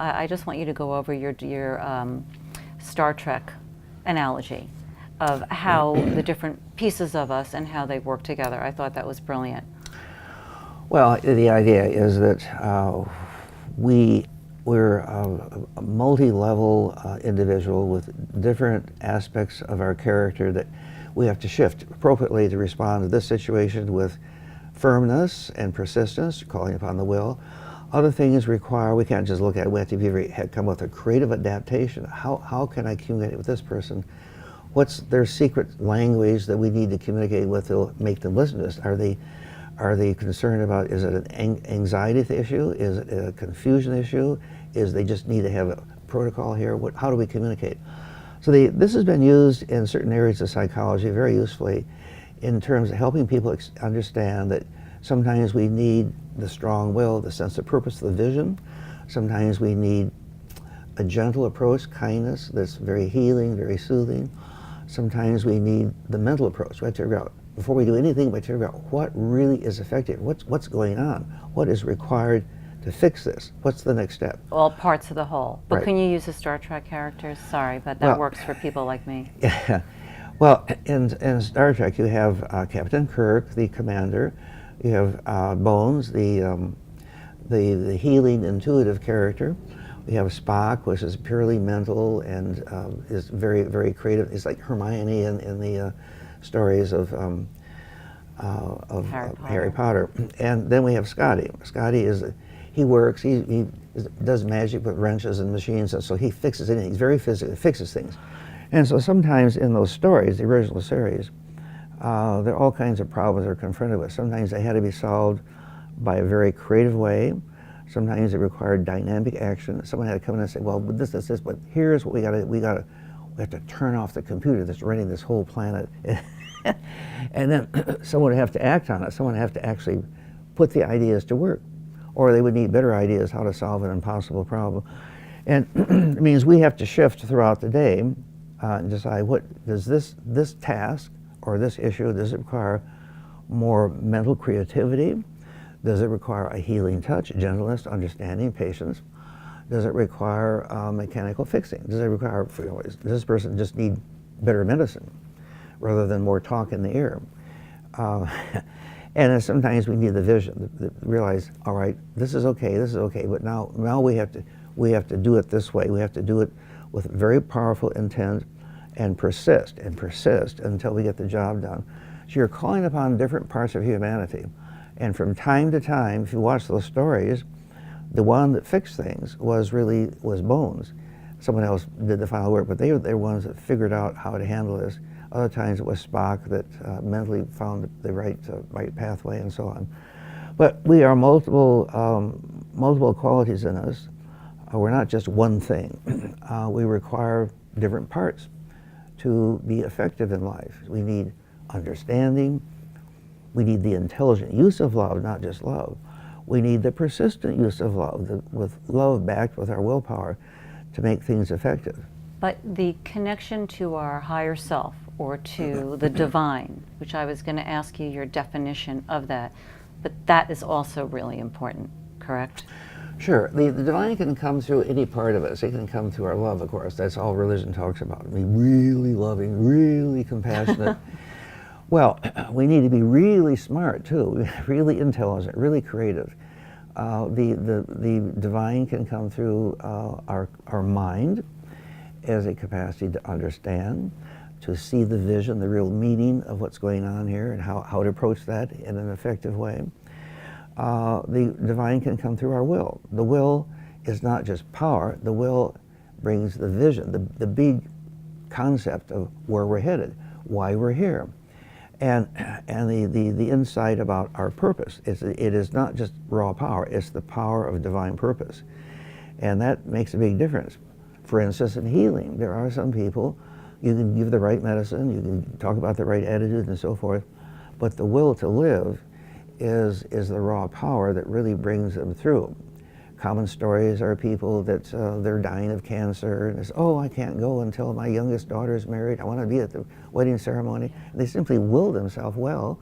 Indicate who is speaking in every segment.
Speaker 1: I just want you to go over your Star Trek analogy of how the different pieces of us and how they work together. I thought that was brilliant.
Speaker 2: Well, the idea is that we're a multi-level individual with different aspects of our character that we have to shift appropriately to respond to this situation with firmness and persistence, calling upon the will. Other things require, we can't just look at it, we have to come with a creative adaptation. How can I communicate with this person? What's their secret language that we need to communicate with to make them listen to us? Are they concerned about, is it an anxiety issue? Is it a confusion issue? Is they just need to have a protocol here? How do we communicate? So this has been used in certain areas of psychology very usefully in terms of helping people understand that sometimes we need the strong will, the sense of purpose, the vision. Sometimes we need a gentle approach, kindness, that's very healing, very soothing. Sometimes we need the mental approach. We have to figure out, before we do anything, we have to figure out what really is effective, what's going on, what is required to fix this, what's the next step.
Speaker 1: All parts of the whole. But
Speaker 2: Right.
Speaker 1: can you use the Star Trek characters? Sorry, but that works for people like me.
Speaker 2: Yeah. Well, in Star Trek, you have Captain Kirk, the commander. You have Bones, the healing, intuitive character. We have Spock, which is purely mental and is very, very creative. It's like Hermione in the stories of Harry Potter. And then we have Scotty. Scotty he works. He does magic with wrenches and machines, and so he fixes anything. He's very physical. He fixes things. And so sometimes in those stories, the original series, there are all kinds of problems they're confronted with. Sometimes they had to be solved by a very creative way. Sometimes it required dynamic action. Someone had to come in and say, well, this, but here's what we have to turn off the computer that's running this whole planet. And then someone would have to act on it. Someone would have to actually put the ideas to work. Or they would need better ideas how to solve an impossible problem. And it means we have to shift throughout the day and decide, what does this task or this issue, does it require more mental creativity? Does it require a healing touch, gentleness, understanding, patience? Does it require mechanical fixing? Does it require, does this person just need better medicine rather than more talk in the ear? And then sometimes we need the vision, realize, all right, this is okay, but now we have to do it this way. We have to do it with very powerful intent and persist until we get the job done. So you're calling upon different parts of humanity. And from time to time, if you watch those stories, the one that fixed things was Bones. Someone else did the final work, but they were ones that figured out how to handle this. Other times it was Spock that mentally found the right pathway and so on. But we are multiple qualities in us. We're not just one thing. We require different parts to be effective in life. We need understanding. We need the intelligent use of love, not just love. We need the persistent use of love, with love backed with our willpower to make things effective.
Speaker 1: But the connection to our higher self or to the divine, which I was going to ask you your definition of that, but that is also really important, correct?
Speaker 2: Sure. The divine can come through any part of us. It can come through our love, of course. That's all religion talks about. Be really loving, really compassionate. Well, we need to be really smart too, really intelligent, really creative. The divine can come through our mind as a capacity to understand, to see the vision, the real meaning of what's going on here, and how to approach that in an effective way. The divine can come through our will. The will is not just power. The will brings the vision, the big concept of where we're headed, why we're here, and the insight about our purpose. It is not just raw power. It's the power of divine purpose, and that makes a big difference. For instance, in healing, there are some people, you can give the right medicine, you can talk about the right attitude and so forth, but the will to live is the raw power that really brings them through. Common stories are people that they're dying of cancer, and it's, oh, I can't go until my youngest daughter is married. I want to be at the wedding ceremony. And they simply will themselves well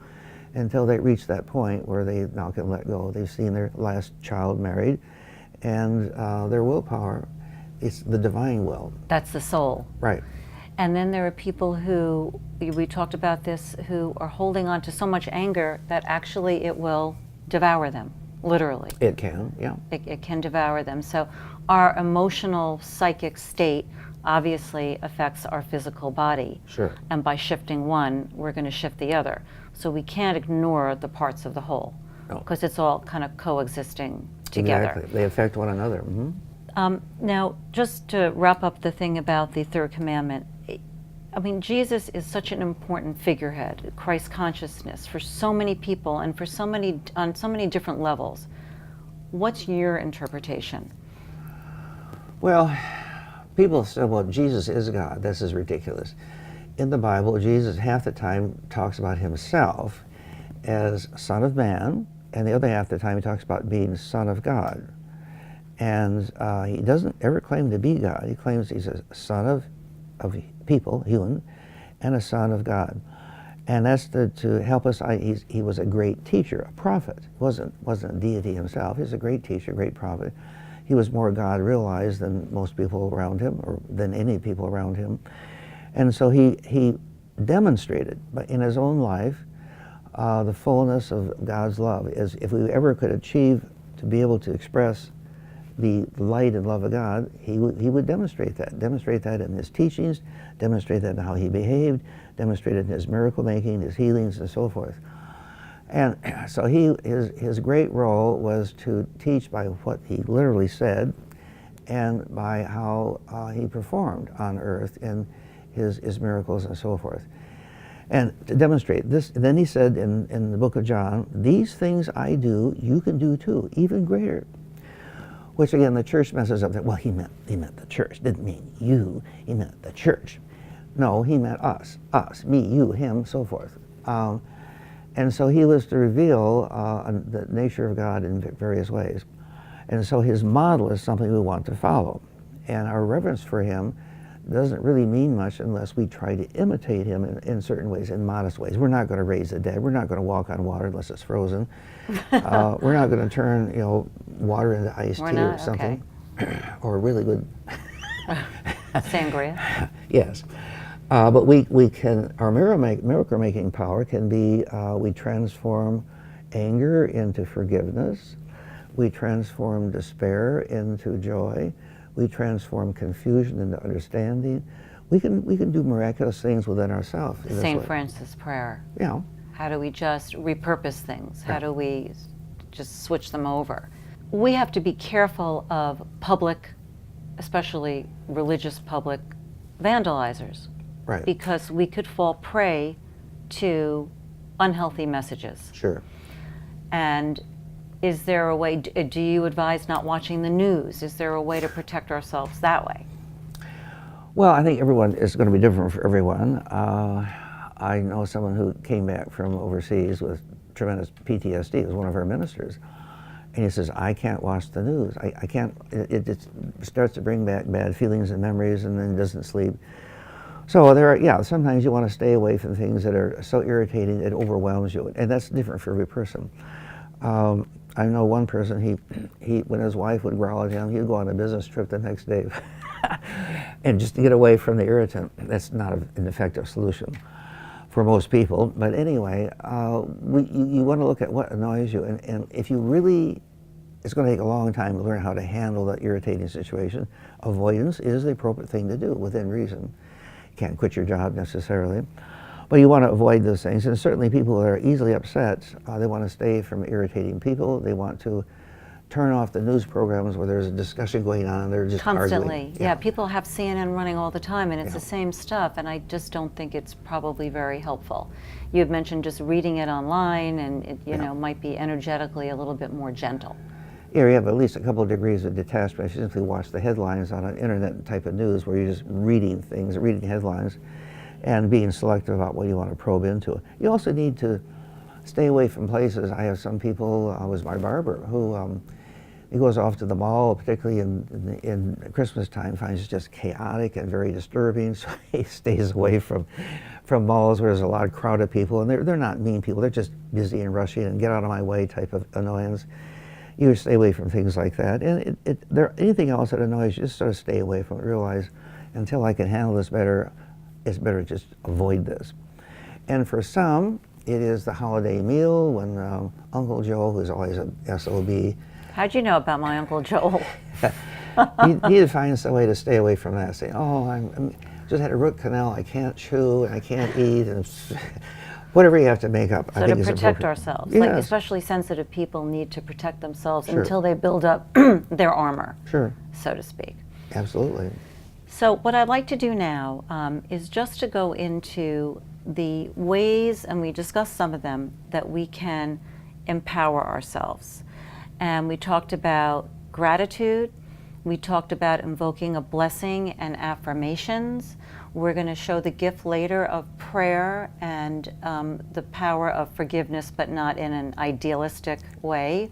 Speaker 2: until they reach that point where they now can let go. They've seen their last child married, and their willpower, it's the divine will.
Speaker 1: That's the soul.
Speaker 2: Right.
Speaker 1: And then there are people who, we talked about this, who are holding on to so much anger that actually it will devour them, literally.
Speaker 2: It can, yeah.
Speaker 1: It can devour them. So our emotional, psychic state obviously affects our physical body.
Speaker 2: Sure.
Speaker 1: And by shifting one, we're going to shift the other. So we can't ignore the parts of the whole,
Speaker 2: No.
Speaker 1: because it's all kind of coexisting together.
Speaker 2: Exactly. They affect one another. Mm-hmm.
Speaker 1: Now, just to wrap up the thing about the third commandment, I mean, Jesus is such an important figurehead, Christ consciousness, for so many people and for so many, on so many different levels. What's your interpretation?
Speaker 2: Well, people say, well, Jesus is God. This is ridiculous. In the Bible, Jesus half the time talks about himself as Son of Man, and the other half the time he talks about being Son of God. And he doesn't ever claim to be God. He claims he's a son of people, human, and a son of God. And that's to help us. He was a great teacher, a prophet. Wasn't a deity himself. He was a great teacher, great prophet. He was more God realized than most people around him, or than any people around him. And so he demonstrated, but in his own life, the fullness of God's love. Is if we ever could achieve to be able to express the light and love of God, he would demonstrate that in his teachings, demonstrate that in how he behaved, demonstrate it in his miracle making, his healings, and so forth. And so his great role was to teach by what he literally said, and by how he performed on earth in his miracles and so forth. And to demonstrate this, then he said in the book of John, "These things I do, you can do too, even greater." Which again, the church messes up that, well, he meant the church, didn't mean you, he meant the church. No, he meant us, me, you, him, so forth. And so he was to reveal the nature of God in various ways. And so his model is something we want to follow. And our reverence for him doesn't really mean much unless we try to imitate him in certain ways, in modest ways. We're not going to raise the dead. We're not going to walk on water unless it's frozen. We're not going to turn, water into iced tea or something, okay. Or really good
Speaker 1: sangria.
Speaker 2: Yes, but we can. Our miracle making power can be. We transform anger into forgiveness. We transform despair into joy. We transform confusion into understanding. We can do miraculous things within ourselves.
Speaker 1: St. Francis' prayer.
Speaker 2: Yeah.
Speaker 1: How do we just repurpose things? How do we just switch them over? We have to be careful of public, especially religious public, vandalizers.
Speaker 2: Right.
Speaker 1: Because we could fall prey to unhealthy messages.
Speaker 2: Sure.
Speaker 1: And is there a way, do you advise not watching the news? Is there a way to protect ourselves that way?
Speaker 2: Well, I think everyone is going to be different for everyone. I know someone who came back from overseas with tremendous PTSD. It was one of our ministers. And he says, I can't watch the news. I can't, it starts to bring back bad feelings and memories, and then he doesn't sleep. So sometimes you want to stay away from things that are so irritating it overwhelms you. And that's different for every person. I know one person, he when his wife would growl at him, he'd go on a business trip the next day. And just to get away from the irritant. That's not an effective solution for most people. But anyway, you want to look at what annoys you. And if you really, it's going to take a long time to learn how to handle that irritating situation. Avoidance is the appropriate thing to do within reason. You can't quit your job necessarily. But you want to avoid those things. And certainly people that are easily upset, they want to stay from irritating people. They want to turn off the news programs where there's a discussion going on. They're just
Speaker 1: constantly
Speaker 2: arguing.
Speaker 1: Yeah, people have CNN running all the time, and it's
Speaker 2: Yeah.
Speaker 1: the same stuff, and I just don't think it's probably very helpful. You had mentioned just reading it online, and it might be energetically a little bit more gentle.
Speaker 2: Yeah, you have at least a couple of degrees of detachment. If you simply watch the headlines on an internet type of news where you're just reading things, reading headlines, and being selective about what you want to probe into. You also need to stay away from places. I have some people, was my barber, who he goes off to the mall, particularly in Christmas time, finds it just chaotic and very disturbing, so he stays away from malls where there's a lot of crowded people, and they're not mean people, they're just busy and rushing and get out of my way type of annoyance. you stay away from things like that. And anything else that annoys you, just sort of stay away from it. Realize, until I can handle this better, it's better to just avoid this. And for some, it is the holiday meal when Uncle Joe, who's always a SOB.
Speaker 1: How'd you know about my Uncle Joel?
Speaker 2: You need to find some way to stay away from that. Say, oh, I'm just had a root canal, I can't chew, and I can't eat, and whatever you have to make up.
Speaker 1: So
Speaker 2: I think
Speaker 1: to
Speaker 2: is
Speaker 1: protect
Speaker 2: appropriate.
Speaker 1: ourselves,
Speaker 2: Yes.
Speaker 1: like especially sensitive people need to protect themselves
Speaker 2: Sure.
Speaker 1: until they build up their armor,
Speaker 2: Sure,
Speaker 1: so to speak.
Speaker 2: absolutely.
Speaker 1: So what I'd like to do now is just to go into the ways, and we discussed some of them, that we can empower ourselves. And we talked about gratitude. We talked about invoking a blessing and affirmations. We're going to show the gift later of prayer and the power of forgiveness, but not in an idealistic way.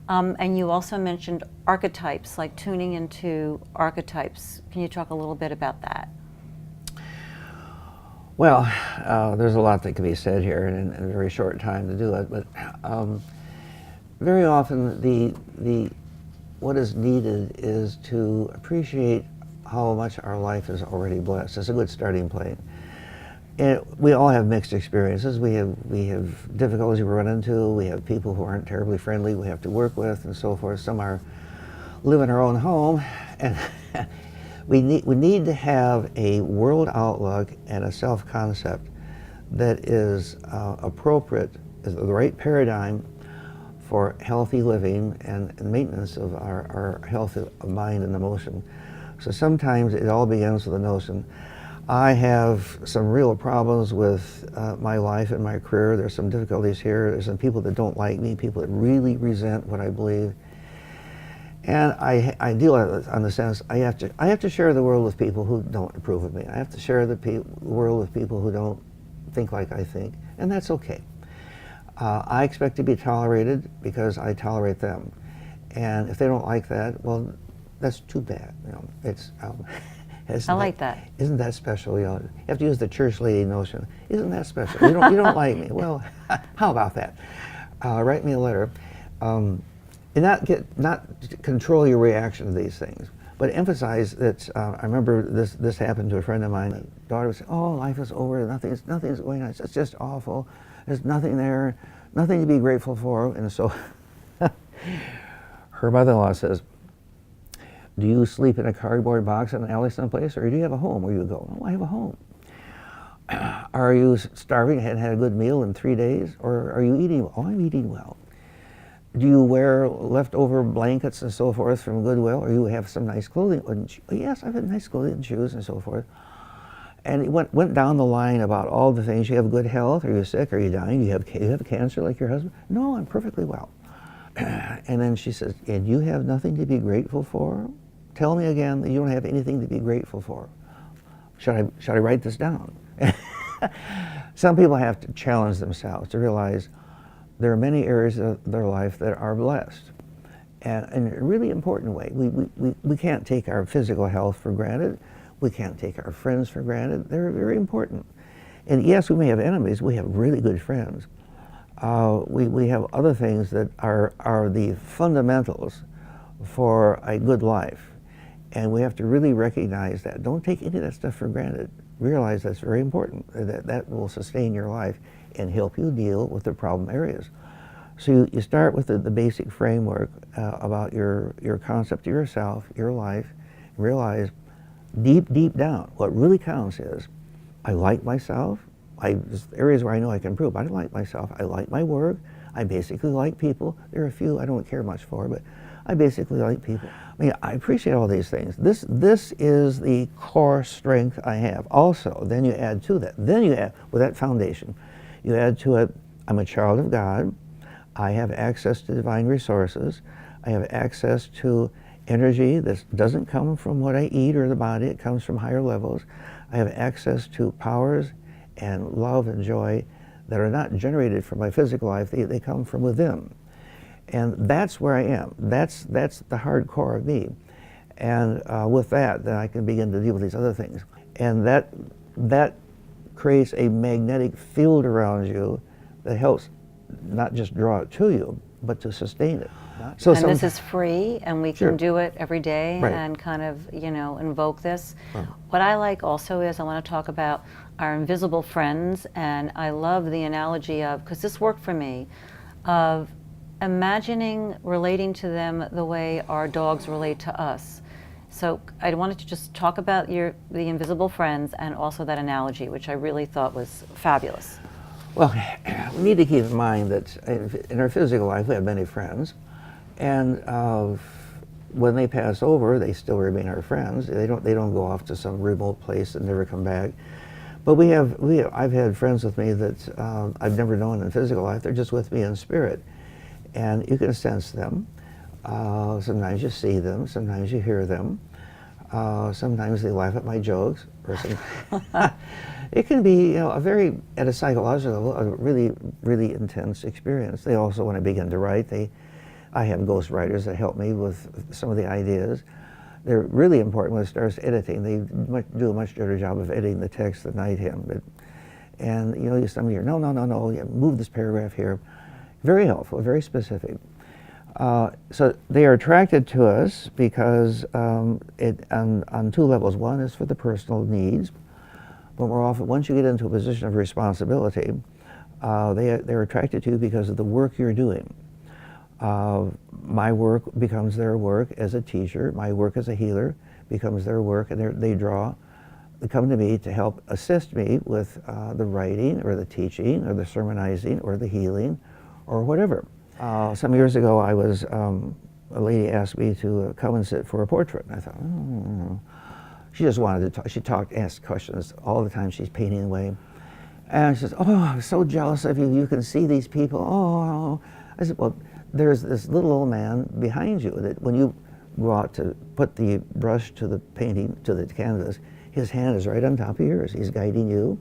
Speaker 1: And you also mentioned archetypes, like tuning into archetypes. Can you talk a little bit about that?
Speaker 2: Well, there's a lot that can be said here in a very short time to do it, but very often what is needed is to appreciate how much our life is already blessed. It's a good starting point. And we all have mixed experiences. We have difficulties we run into. We have people who aren't terribly friendly we have to work with, and so forth. Some live in our own home, and we need to have a world outlook and a self-concept that is appropriate, is the right paradigm for healthy living and maintenance of our health of mind and emotion. So sometimes it all begins with a notion. I have some real problems with my life and my career. There's some difficulties here. There's some people that don't like me, people that really resent what I believe. And I deal with it on the sense I have to share the world with people who don't approve of me. I have to share the world with people who don't think like I think, and that's okay. I expect to be tolerated because I tolerate them, and if they don't like that, well, that's too bad. You know,
Speaker 1: I like that.
Speaker 2: Isn't that special? You know, you have to use the church lady notion. Isn't that special? You don't like me. Well, how about that? Write me a letter. And not control your reaction to these things, but emphasize that. I remember this happened to a friend of mine. The daughter would say, "Oh, life is over. Nothing's going on. It's just awful. There's nothing there. Nothing to be grateful for." And so, her mother-in-law says, "Do you sleep in a cardboard box in an alley someplace, or do you have a home where you go?" "Oh, I have a home." "Are you starving? Hadn't had a good meal in 3 days, or are you eating well?" "Oh, I'm eating well." "Do you wear leftover blankets and so forth from Goodwill, or you have some nice clothing?" "Oh, yes, I've had nice clothing and shoes and so forth." And it went down the line about all the things. "You have good health? Are you sick? Are you dying? Do you have cancer like your husband?" "No, I'm perfectly well." And then she says, "And you have nothing to be grateful for? Tell me again that you don't have anything to be grateful for." Should I write this down? Some people have to challenge themselves to realize there are many areas of their life that are blessed, and in a really important way. We can't take our physical health for granted. We can't take our friends for granted. They're very important. And yes, we may have enemies. We have really good friends. We have other things that are the fundamentals for a good life. And we have to really recognize that. Don't take any of that stuff for granted. Realize that's very important. That will sustain your life and help you deal with the problem areas. So you start with the basic framework about your concept of yourself, your life. Realize deep down, what really counts is, I like myself. There's areas where I know I can improve. I like myself. I like my work. I basically like people. There are a few I don't care much for, but I basically like people. I mean, I appreciate all these things. This is the core strength I have. Also, then you add to that. Then you add, with that foundation, you add to it, I'm a child of God. I have access to divine resources. I have access to energy that doesn't come from what I eat or the body. It comes from higher levels. I have access to powers and love and joy that are not generated from my physical life. They come from within. And that's where I am. That's the hardcore of me. And with that, then I can begin to deal with these other things. And that creates a magnetic field around you that helps not just draw it to you, but to sustain it.
Speaker 1: And this is free, and we can
Speaker 2: Sure.
Speaker 1: do it every day
Speaker 2: Right.
Speaker 1: and kind of, invoke this.
Speaker 2: Right.
Speaker 1: What I like also is I want to talk about our invisible friends, and I love the analogy of, because this worked for me, of imagining relating to them the way our dogs relate to us. So I wanted to just talk about the invisible friends and also that analogy, which I really thought was fabulous.
Speaker 2: Well, we need to keep in mind that in our physical life we have many friends, and when they pass over, they still remain our friends. They don't go off to some remote place and never come back. But I've had friends with me that I've never known in physical life. They're just with me in spirit, and you can sense them. Sometimes you see them. Sometimes you hear them. Sometimes they laugh at my jokes, or it can be, at a psychological level, a really, really intense experience. They also, when I begin to write, I have ghost writers that help me with some of the ideas. They're really important when it starts editing. They do a much better job of editing the text than I can. And some of you, no, move this paragraph here. Very helpful, very specific. So they are attracted to us because on two levels. One is for the personal needs, but more often, once you get into a position of responsibility, they're attracted to you because of the work you're doing. My work becomes their work as a teacher. My work as a healer becomes their work, and they come to me to help assist me with the writing or the teaching or the sermonizing or the healing or whatever. Some years ago, a lady asked me to come and sit for a portrait. And I thought, She just wanted to talk. She asked questions all the time. She's painting away. And she says, oh, I'm so jealous of you. You can see these people. Oh. I said, well, there's this little old man behind you that when you go out to put the brush to the painting, to the canvas, his hand is right on top of yours. He's guiding you.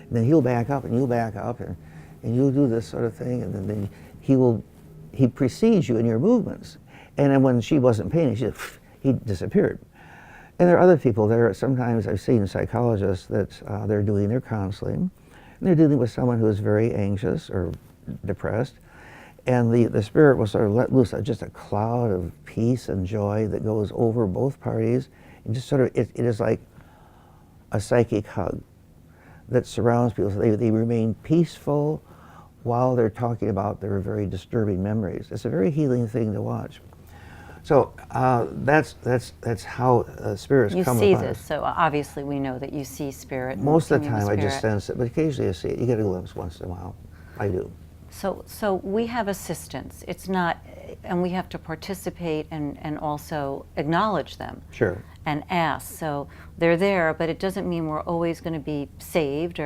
Speaker 2: And then he'll back up and you'll back up and you'll do this sort of thing. And then he precedes you in your movements. And then when she wasn't painting, he disappeared. And there are other people there. Sometimes I've seen psychologists that they're doing their counseling, and they're dealing with someone who is very anxious or depressed, and the spirit will sort of let loose just a cloud of peace and joy that goes over both parties, and just sort of, it is like a psychic hug that surrounds people. So they remain peaceful while they're talking about their very disturbing memories. It's a very healing thing to watch. So that's how spirits come upon us.
Speaker 1: You see this, so obviously we know that you see spirit.
Speaker 2: Most of the time I just sense it, but occasionally I see it. You get a glimpse once in a while. I do.
Speaker 1: So we have assistants. It's not, and we have to participate and also acknowledge them.
Speaker 2: Sure.
Speaker 1: And ask. So they're there, but it doesn't mean we're always going to be saved.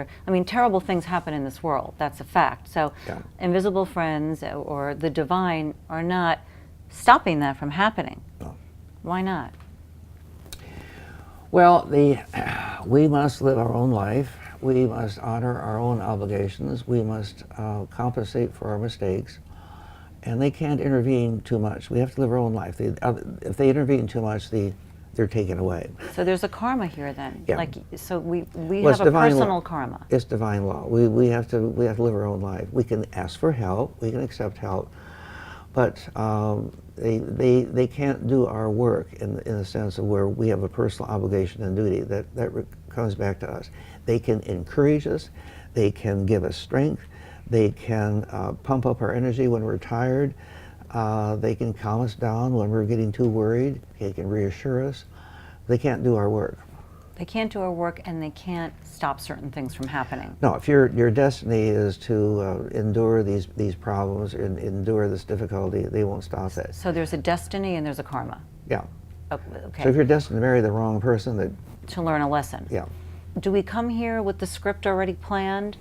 Speaker 1: Terrible things happen in this world. That's a fact. So
Speaker 2: yeah.
Speaker 1: Invisible friends or the divine are not stopping that from happening.
Speaker 2: No.
Speaker 1: Why not?
Speaker 2: Well, we must live our own life. We must honor our own obligations. We must compensate for our mistakes. And they can't intervene too much. We have to live our own life. If they intervene too much, they're taken away.
Speaker 1: So there's a karma here then.
Speaker 2: Yeah.
Speaker 1: So we have a personal karma.
Speaker 2: It's divine law. We have to live our own life. We can ask for help. We can accept help. But they can't do our work in the sense of where we have a personal obligation and duty. That comes back to us. They can encourage us. They can give us strength. They can pump up our energy when we're tired. They can calm us down when we're getting too worried. They can reassure us. They can't do our work.
Speaker 1: They can't do our work, and they can't stop certain things from happening.
Speaker 2: No, if your destiny is to endure these problems and endure this difficulty, they won't stop that.
Speaker 1: So there's a destiny and there's a karma.
Speaker 2: Yeah.
Speaker 1: Okay.
Speaker 2: So if you're destined to marry the wrong person,
Speaker 1: to learn a lesson.
Speaker 2: Yeah.
Speaker 1: Do we come here with the script already planned?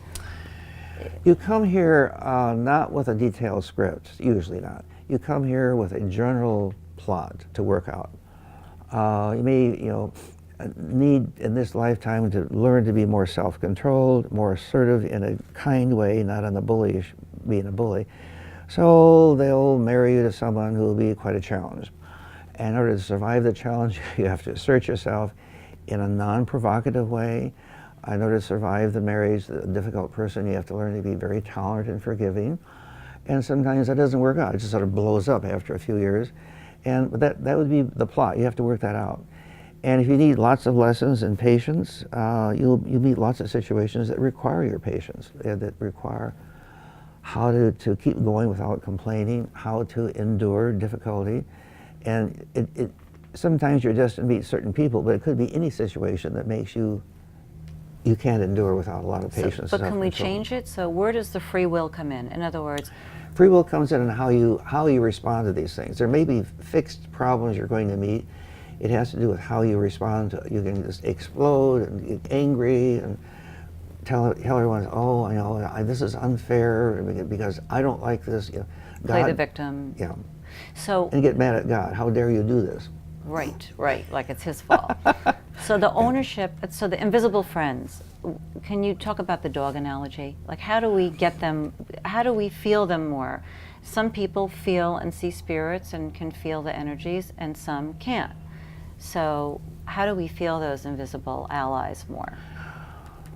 Speaker 2: You come here not with a detailed script, usually not. You come here with a general plot to work out. You may, need in this lifetime to learn to be more self-controlled, more assertive in a kind way, not in a bullyish, being a bully. So they'll marry you to someone who will be quite a challenge. And in order to survive the challenge, you have to assert yourself in a non-provocative way. In order to survive the marriage, the difficult person, you have to learn to be very tolerant and forgiving. And sometimes that doesn't work out. It just sort of blows up after a few years. And that would be the plot. You have to work that out. And if you need lots of lessons in patience, you'll meet lots of situations that require your patience, that require how to keep going without complaining, how to endure difficulty. And sometimes you're destined to meet certain people, but it could be any situation that makes you can't endure without a lot of patience.
Speaker 1: But can we change it? So where does the free will come in? In other words,
Speaker 2: free will comes in how you respond to these things. There may be fixed problems you're going to meet. It has to do with how you respond to it. You can just explode and get angry and tell everyone, oh, I know, this is unfair because I don't like this. You know,
Speaker 1: play the victim.
Speaker 2: Yeah.
Speaker 1: So
Speaker 2: and get mad at God. How dare you do this?
Speaker 1: Right, like it's his fault. So the ownership, so the invisible friends, can you talk about the dog analogy? Like how do we get them, how do we feel them more? Some people feel and see spirits and can feel the energies, and some can't. So how do we feel those invisible allies more?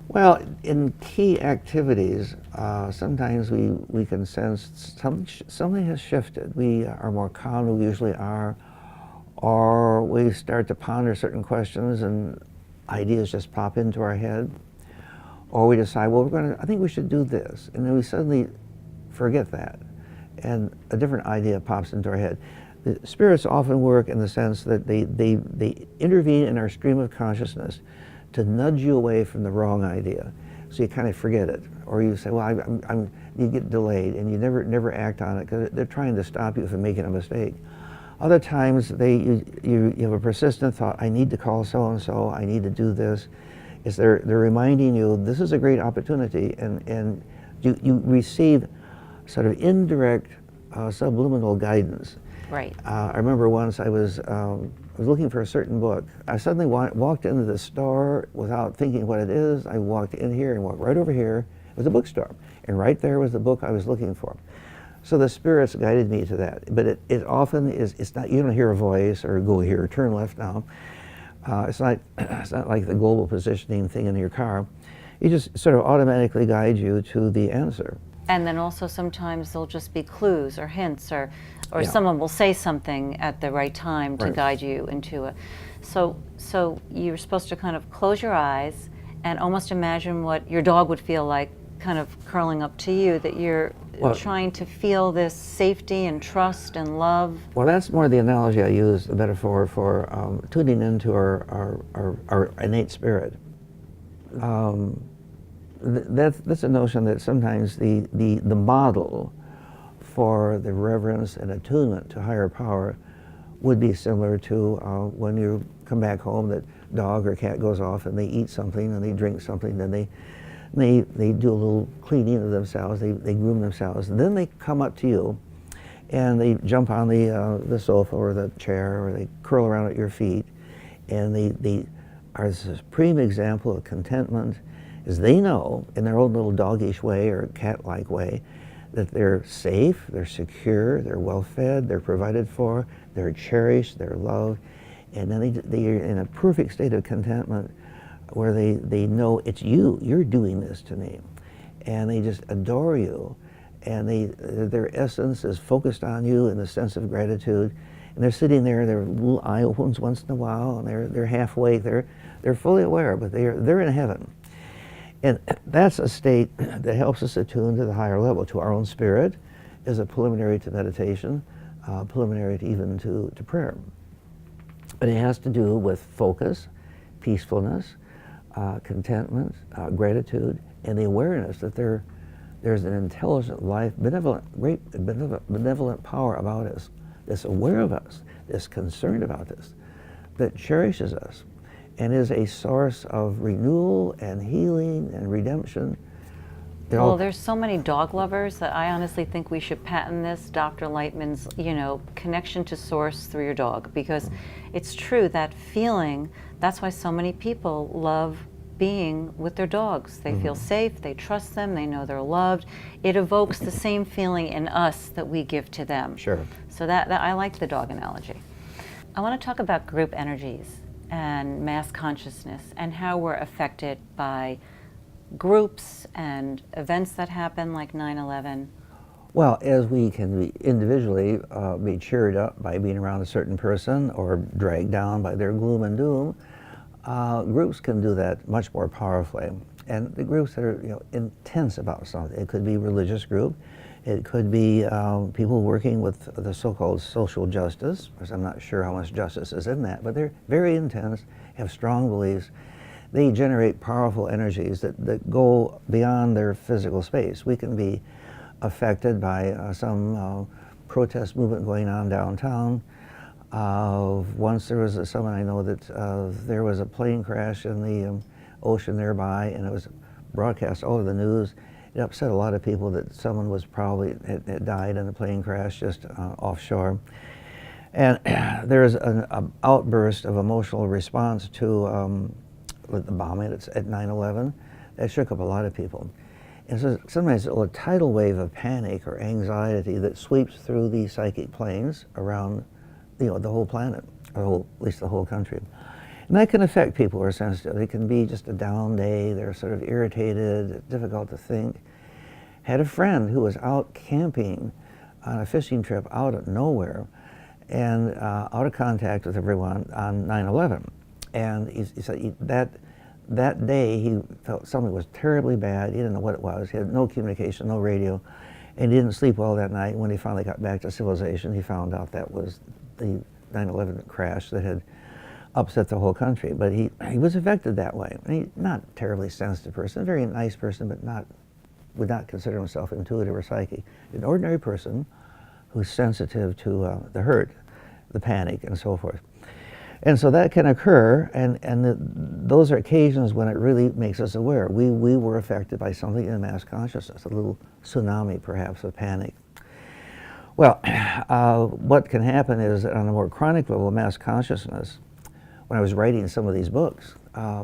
Speaker 2: Well, in key activities, sometimes we can sense something has shifted. We are more calm than we usually are, or we start to ponder certain questions and ideas just pop into our head, or we decide, well, I think we should do this, and then we suddenly forget that, and a different idea pops into our head. The spirits often work in the sense that they intervene in our stream of consciousness to nudge you away from the wrong idea, so you kind of forget it, or you say, well, you get delayed, and you never act on it because they're trying to stop you from making a mistake. Other times, you have a persistent thought, I need to call so-and-so, I need to do this. They're reminding you, this is a great opportunity, and you receive sort of indirect subliminal guidance.
Speaker 1: Right.
Speaker 2: I remember once I was looking for a certain book. I suddenly walked into the store without thinking what it is. I walked in here and walked right over here. It was a bookstore, and right there was the book I was looking for. So the spirits guided me to that. But it often is, it's not, you don't hear a voice or go here, turn left now. It's not like the global positioning thing in your car. It just sort of automatically guide you to the answer.
Speaker 1: And then also sometimes there'll just be clues or hints, or
Speaker 2: Yeah.
Speaker 1: someone will say something at the right time to
Speaker 2: Right.
Speaker 1: guide you into it. So you're supposed to kind of close your eyes and almost imagine what your dog would feel like, kind of curling up to you, that you're trying to feel this safety and trust and love.
Speaker 2: Well, that's more the analogy I use, the metaphor for tuning into our innate spirit. That's a notion that sometimes the model for the reverence and attunement to higher power would be similar to when you come back home, that dog or cat goes off and they eat something and they drink something, then they do a little cleaning of themselves, they groom themselves, and then they come up to you and they jump on the sofa or the chair, or they curl around at your feet, and they are the supreme example of contentment, is they know in their own little doggish way or cat-like way that they're safe, they're secure, they're well-fed, they're provided for, they're cherished, they're loved, and then they're in a perfect state of contentment where they know it's you're doing this to me, and they just adore you, and their essence is focused on you in the sense of gratitude, and they're sitting there, their little eye opens once in a while, and they're half awake, they're fully aware, but they're in heaven. And that's a state that helps us attune to the higher level, to our own spirit, as a preliminary to meditation, preliminary to even to prayer. But it has to do with focus, peacefulness, contentment, gratitude, and the awareness that there's an intelligent life, great benevolent power about us, that's aware of us, that's concerned about us, that cherishes us, and is a source of renewal and healing and redemption.
Speaker 1: Well, there's so many dog lovers that I honestly think we should patent this, Dr. Leichtman's, connection to source through your dog, because it's true, that feeling, that's why so many people love being with their dogs. They feel safe, they trust them, they know they're loved. It evokes the same feeling in us that we give to them.
Speaker 2: Sure.
Speaker 1: So that I like the dog analogy. I want to talk about group energies and mass consciousness and how we're affected by groups and events that happen like 9/11.
Speaker 2: Well, as we can be individually be cheered up by being around a certain person or dragged down by their gloom and doom, groups can do that much more powerfully. And the groups that are intense about something, it could be a religious group, it could be people working with the so-called social justice, because I'm not sure how much justice is in that, but they're very intense, have strong beliefs. They generate powerful energies that go beyond their physical space. We can be affected by some protest movement going on downtown. Once there was someone I know that there was a plane crash in the ocean nearby, and it was broadcast all over the news. It upset a lot of people that someone was probably had died in a plane crash just offshore. And there's an outburst of emotional response to the bombing at 9/11 that shook up a lot of people. And so sometimes a tidal wave of panic or anxiety that sweeps through the psychic planes around the whole planet, or at least the whole country. And that can affect people who are sensitive. It can be just a down day, they're sort of irritated, difficult to think. Had a friend who was out camping on a fishing trip out of nowhere and out of contact with everyone on 9/11. And he said that day he felt something was terribly bad. He didn't know what it was. He had no communication, no radio, and he didn't sleep well that night. When he finally got back to civilization, he found out that was the 9/11 crash that had upset the whole country. But he was affected that way. He's not a terribly sensitive person, a very nice person, but would not consider himself intuitive or psychic. An ordinary person who's sensitive to the hurt, the panic, and so forth. And so that can occur, and those are occasions when it really makes us aware. We were affected by something in mass consciousness, a little tsunami perhaps of panic. Well, what can happen is that on a more chronic level of mass consciousness, when I was writing some of these books,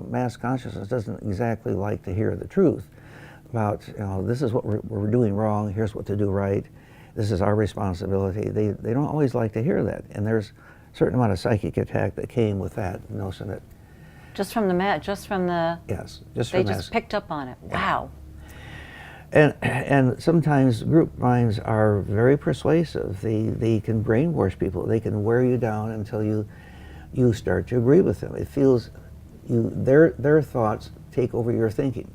Speaker 2: mass consciousness doesn't exactly like to hear the truth about, this is what we're doing wrong, here's what to do right, this is our responsibility. They don't always like to hear that, and there's certain amount of psychic attack that came with that notion that
Speaker 1: just from the
Speaker 2: yes, just
Speaker 1: they
Speaker 2: from
Speaker 1: just picked up on it. Wow.
Speaker 2: And sometimes group minds are very persuasive. They can brainwash people. They can wear you down until you start to agree with them. It feels their thoughts take over your thinking.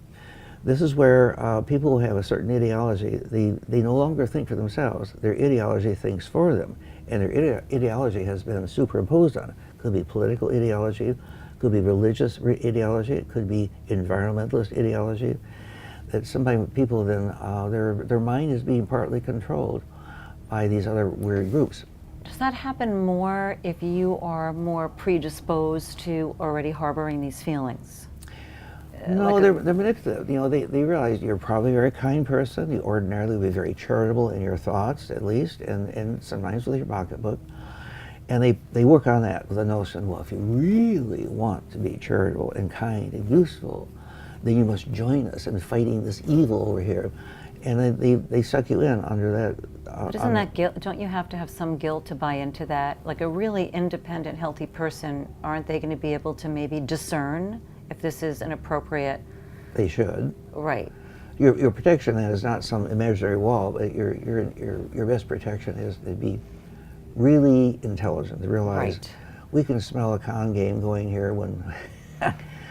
Speaker 2: This is where people who have a certain ideology, they no longer think for themselves. Their ideology thinks for them. And their ideology has been superimposed on it. It could be political ideology, it could be religious ideology, it could be environmentalist ideology. That sometimes people then, their mind is being partly controlled by these other weird groups.
Speaker 1: Does that happen more if you are more predisposed to already harboring these feelings?
Speaker 2: No, they're manipulative. They realize you're probably a very kind person. You ordinarily would be very charitable in your thoughts, at least, and sometimes with your pocketbook. And they work on that with the notion, well, if you really want to be charitable and kind and useful, then you must join us in fighting this evil over here. And then they suck you in under that.
Speaker 1: But isn't that guilt? Don't you have to have some guilt to buy into that? Like a really independent, healthy person, aren't they going to be able to maybe discern if this is an appropriate?
Speaker 2: They should.
Speaker 1: Right.
Speaker 2: Your protection then is not some imaginary wall, but your best protection is to be really intelligent, to realize we can smell a con game going here when.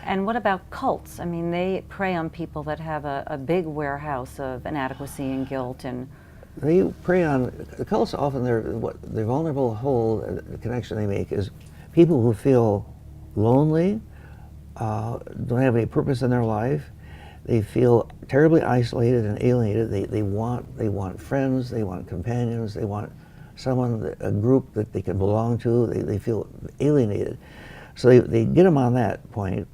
Speaker 1: And what about cults? I mean, they prey on people that have a big warehouse of inadequacy and guilt, and
Speaker 2: they prey on the cults. Often the vulnerable hole, the connection they make is people who feel lonely, don't have any purpose in their life. They feel terribly isolated and alienated. They want friends. They want companions. They want someone, a group that they can belong to. They feel alienated. So they get them on that point.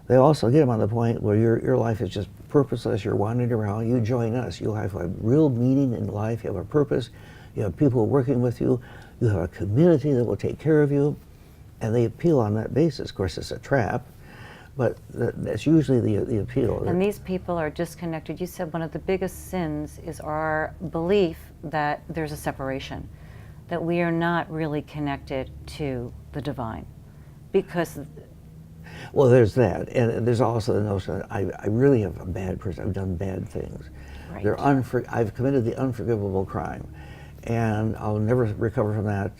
Speaker 2: They also get them on the point where your life is just purposeless. You're wandering around. You join us. You'll have a real meaning in life. You have a purpose. You have people working with you. You have a community that will take care of you. And they appeal on that basis. Of course, it's a trap, but that's usually the appeal.
Speaker 1: And these people are disconnected. You said one of the biggest sins is our belief that there's a separation, that we are not really connected to the divine. Because
Speaker 2: well, there's that, and there's also the notion that I really have a bad person. I've done bad things.
Speaker 1: Right.
Speaker 2: I've committed the unforgivable crime, and I'll never recover from that.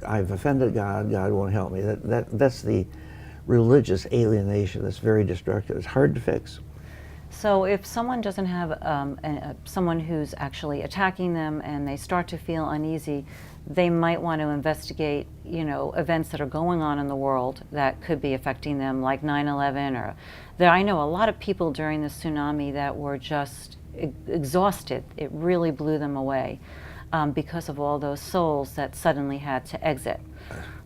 Speaker 2: I've offended God. God won't help me. That's the religious alienation that's very destructive. It's hard to fix.
Speaker 1: So if someone doesn't have someone who's actually attacking them and they start to feel uneasy, they might want to investigate, events that are going on in the world that could be affecting them, like 9/11, or I know a lot of people during the tsunami that were just exhausted. It really blew them away because of all those souls that suddenly had to exit.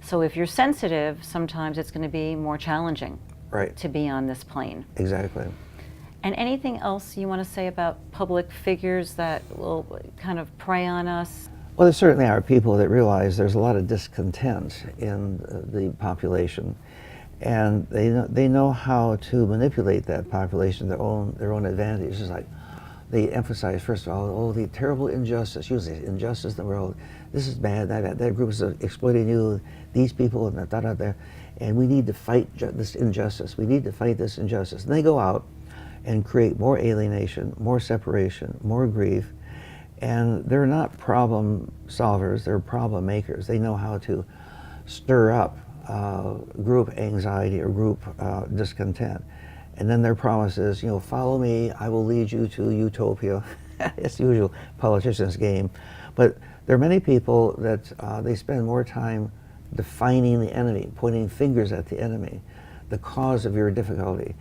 Speaker 1: So if you're sensitive, sometimes it's going to be more challenging,
Speaker 2: Right.
Speaker 1: to be on this plane.
Speaker 2: Exactly.
Speaker 1: And anything else you want to say about public figures that will kind of prey on us?
Speaker 2: Well, there certainly are people that realize there's a lot of discontent in the population, and they know how to manipulate that population to their own advantage. It's like they emphasize, first of all, the terrible injustice, usually injustice in the world. This is bad, that group is exploiting you, these people, and da-da-da, and we need to fight this injustice. We need to fight this injustice. And they go out and create more alienation, more separation, more grief. And they're not problem solvers, they're problem makers. They know how to stir up group anxiety or group discontent. And then their promise is, follow me, I will lead you to utopia. It's the usual politician's game. But there are many people that they spend more time defining the enemy, pointing fingers at the enemy, the cause of your difficulty.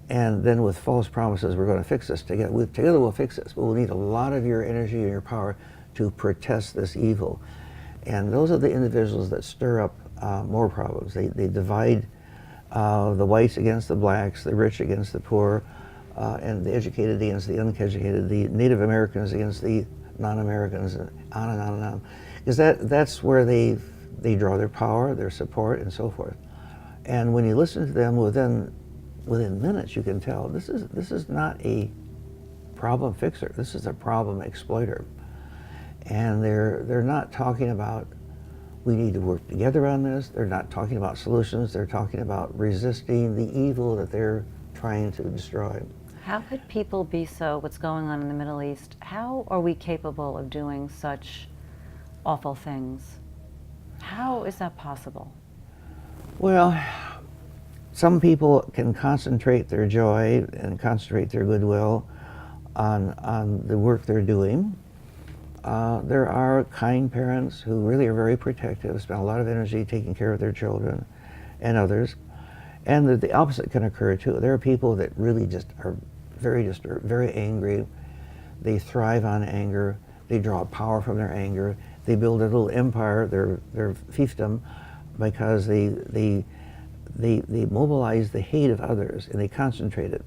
Speaker 2: And then with false promises, we're going to fix this together. Together we'll fix this, but we'll need a lot of your energy and your power to protest this evil. And those are the individuals that stir up more problems. They divide the whites against the blacks, the rich against the poor, and the educated against the uneducated, the Native Americans against the non-Americans, and on and on and on. Because that's where they draw their power, their support, and so forth. And when you listen to them within minutes, you can tell this is not a problem fixer. This is a problem exploiter. And they're not talking about we need to work together on this. They're not talking about solutions. They're talking about resisting the evil that they're trying to destroy.
Speaker 1: How could people be what's going on in the Middle East, how are we capable of doing such awful things? How is that possible?
Speaker 2: Well, some people can concentrate their joy and concentrate their goodwill on the work they're doing. There are kind parents who really are very protective, spend a lot of energy taking care of their children and others. And the opposite can occur too. There are people that really just are very disturbed, very angry. They thrive on anger. They draw power from their anger. They build a little empire, their fiefdom, because they mobilize the hate of others and they concentrate it.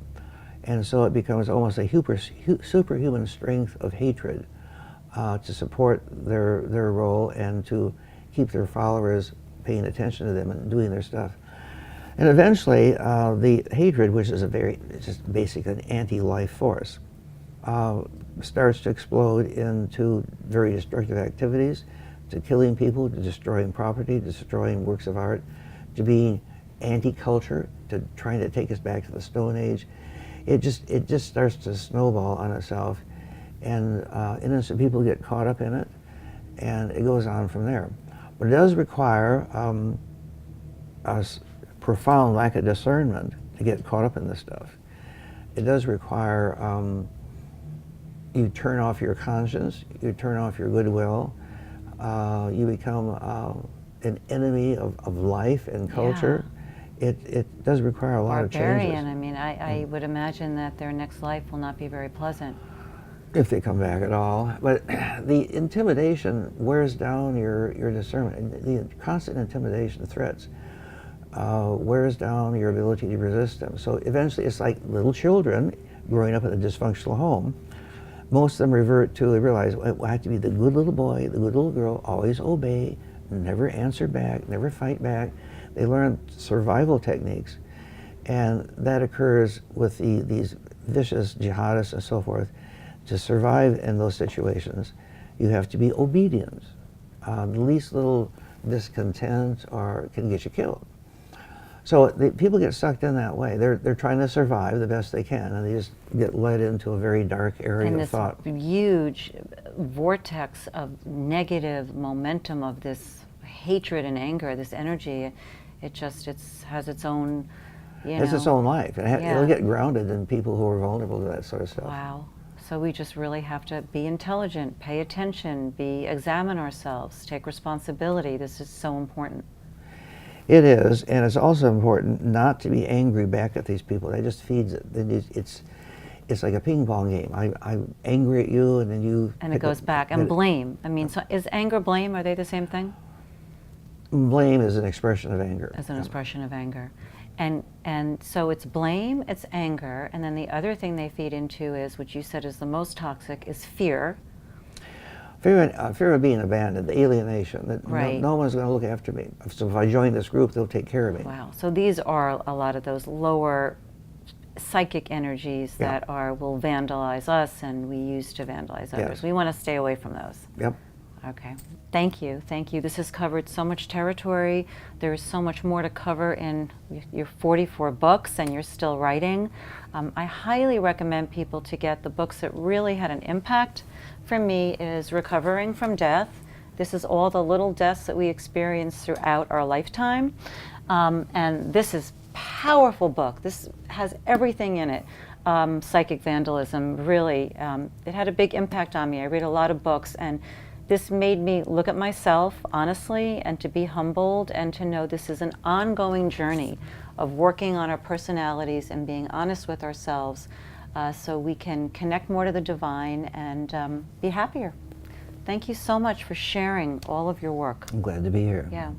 Speaker 2: And so it becomes almost a superhuman strength of hatred to support their role and to keep their followers paying attention to them and doing their stuff. And eventually, the hatred, which is just basically an anti-life force, starts to explode into very destructive activities, to killing people, to destroying property, to destroying works of art, to being anti-culture, to trying to take us back to the Stone Age. It just starts to snowball on itself, and innocent people get caught up in it, and it goes on from there. But it does require a profound lack of discernment to get caught up in this stuff. It does require you turn off your conscience, you turn off your goodwill, you become an enemy of life and culture. Yeah. It does require a lot of changes.
Speaker 1: I mean, I would imagine that their next life will not be very pleasant.
Speaker 2: If they come back at all. But the intimidation wears down your discernment. The constant intimidation, threats, wears down your ability to resist them. So eventually it's like little children growing up in a dysfunctional home. Most of them revert to, they realize, I have to be the good little boy, the good little girl, always obey, never answer back, never fight back. They learn survival techniques. And that occurs with these vicious jihadists and so forth. To survive in those situations, you have to be obedient. The least little discontent can get you killed. So people get sucked in that way. They're trying to survive the best they can, and they just get led into a very dark area
Speaker 1: And
Speaker 2: of
Speaker 1: this
Speaker 2: thought.
Speaker 1: huge vortex of negative momentum of this hatred and anger, this energy, it has its own,
Speaker 2: It's its own life.
Speaker 1: Yeah.
Speaker 2: It'll get grounded in people who are vulnerable to that sort of stuff.
Speaker 1: Wow. So we just really have to be intelligent, pay attention, examine ourselves, take responsibility. This is so important.
Speaker 2: It is, and it's also important not to be angry back at these people. That just feeds it. It's like a ping pong game. I'm angry at you, and then you...
Speaker 1: And it goes back. And blame. I mean, so is anger, blame, are they the same thing?
Speaker 2: Blame is an expression of anger.
Speaker 1: As an expression of anger. And so it's blame, it's anger, and then the other thing they feed into is, which you said is the most toxic, is fear.
Speaker 2: Fear of being abandoned, the alienation, that
Speaker 1: Right.
Speaker 2: no one's going to look after me. So if I join this group, they'll take care of me.
Speaker 1: Wow. So these are a lot of those lower psychic energies
Speaker 2: Yeah.
Speaker 1: that will vandalize us, and we use to vandalize others.
Speaker 2: Yes.
Speaker 1: We want to stay away from those.
Speaker 2: Yep.
Speaker 1: Okay. Thank you. Thank you. This has covered so much territory. There is so much more to cover in your 44 books, and you're still writing. I highly recommend people to get the books that really had an impact. For me is Recovering from Death. This is all the little deaths that we experience throughout our lifetime. And this is a powerful book. This has everything in it. Psychic vandalism, really, it had a big impact on me. I read a lot of books, and this made me look at myself honestly and to be humbled and to know this is an ongoing journey of working on our personalities and being honest with ourselves so we can connect more to the divine and be happier. Thank you so much for sharing all of your work.
Speaker 2: I'm glad to be here.
Speaker 1: Yeah.